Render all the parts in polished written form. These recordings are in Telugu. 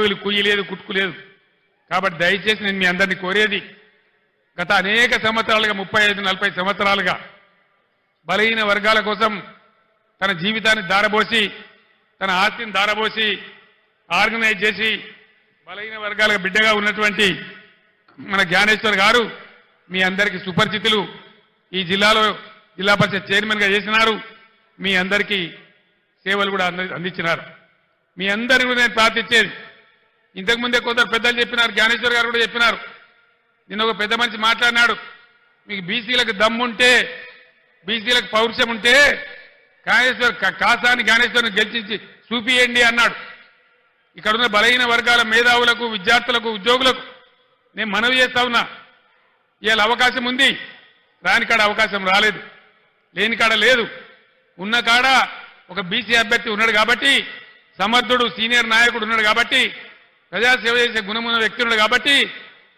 కూలి కుయ్యి లేదు కుట్టుకు లేదు. కాబట్టి దయచేసి నేను మీ అందరినీ కోరేది, గత అనేక సంవత్సరాలుగా 35-40 సంవత్సరాలుగా బలహీన వర్గాల కోసం తన జీవితాన్ని దారబోసి తన ఆస్తిని దారబోసి ఆర్గనైజ్ చేసి బలహీన వర్గాల బిడ్డగా ఉన్నటువంటి మన జ్ఞానేశ్వర్ గారు మీ అందరికీ సుపరిచితులు. ఈ జిల్లాలో జిల్లా పరిషత్ చైర్మన్గా చేసినారు. మీ అందరికీ సేవలు కూడా అందించినారు. మీ అందరినీ నేను ప్రార్థించేది, ఇంతకుముందే కొందరు పెద్దలు చెప్పినారు, జ్ఞానేశ్వర్ గారు కూడా చెప్పినారు. నిన్న ఒక పెద్ద మనిషి మాట్లాడినాడు, మీకు బీసీలకు దమ్ముంటే బీసీలకు పౌరుషం ఉంటే కాసాని జ్ఞానేశ్వర్ని గెలిచించి చూపియండి అన్నాడు. ఇక్కడున్న బలహీన వర్గాల మేధావులకు విద్యార్థులకు ఉద్యోగులకు నేను మనవి చేస్తా ఉన్నా, ఇవాళ అవకాశం ఉంది, రాని కాడ అవకాశం రాలేదు, లేని కాడ లేదు. ఉన్న కాడ ఒక బీసీ అభ్యర్థి ఉన్నాడు కాబట్టి, సమర్థుడు సీనియర్ నాయకుడు ఉన్నాడు కాబట్టి, ప్రజాసేవ చేసే గుణమున్న వ్యక్తి ఉన్నాడు కాబట్టి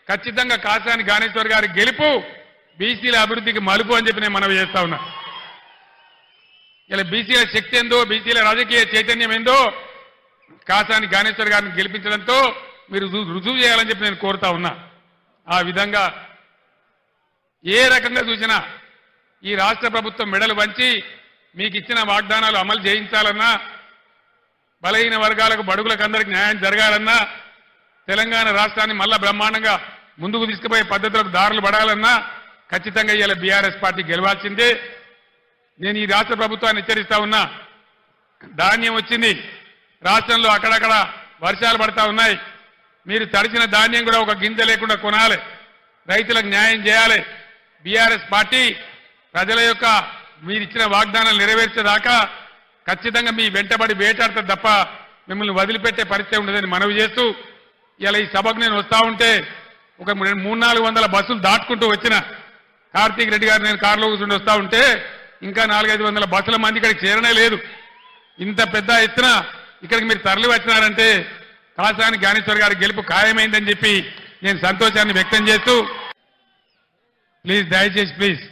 ఖచ్చితంగా కాసాని జ్ఞానేశ్వర్ గారి గెలుపు బీసీల అభివృద్ధికి మలుపు అని చెప్పి నేను మనవి చేస్తా ఉన్నా. ఇలా బీసీల శక్తి ఏందో, బీసీల రాజకీయ చైతన్యం ఏందో కాసాని జ్ఞానేశ్వర్ గారిని గెలిపించడంతో మీరు రుజువు చేయాలని చెప్పి నేను కోరుతా ఉన్నా. ఆ విధంగా ఏ రకంగా చూసినా ఈ రాష్ట్ర ప్రభుత్వం మెడలు వంచి మీకు ఇచ్చిన వాగ్దానాలు అమలు చేయించాలన్నా, బలహీన వర్గాలకు బడుగులకు అందరికి న్యాయం జరగాలన్నా, తెలంగాణ రాష్ట్రాన్ని మళ్ళా బ్రహ్మాండంగా ముందుకు తీసుకుపోయే పద్ధతులకు దారులు పడాలన్నా ఖచ్చితంగా ఇవాళ బీఆర్ఎస్ పార్టీ గెలవాల్సిందే. నేను ఈ రాష్ట్ర ప్రభుత్వాన్ని హెచ్చరిస్తా ఉన్నా, ధాన్యం వచ్చింది, రాష్ట్రంలో అక్కడక్కడ వర్షాలు పడతా ఉన్నాయి, మీరు తడిచిన ధాన్యం కూడా ఒక గింజ లేకుండా కొనాలి, రైతులకు న్యాయం చేయాలి. బీఆర్ఎస్ పార్టీ ప్రజల యొక్క మీరు ఇచ్చిన వాగ్దానాలు నెరవేర్చేదాకా ఖచ్చితంగా మీ వెంటబడి వేటాడుతుంది తప్ప మిమ్మల్ని వదిలిపెట్టే పరిస్థితి ఉండదని మనవి చేస్తూ, ఇలా ఈ సభకు నేను వస్తా ఉంటే ఒక 300-400 బస్సులు దాటుకుంటూ వచ్చిన కార్తీక్ రెడ్డి గారు నేను కారులో కూర్చుండి వస్తా ఉంటే ఇంకా 400-500 బస్సుల మంది ఇక్కడికి చేరనే లేదు. ఇంత పెద్ద ఎత్తున ఇక్కడికి మీరు తరలి వచ్చినారంటే కాసాని జ్ఞానేశ్వర్ గారి గెలుపు ఖాయమైందని చెప్పి నేను సంతోషాన్ని వ్యక్తం చేస్తూ, ప్లీజ్ దయచేసి ప్లీజ్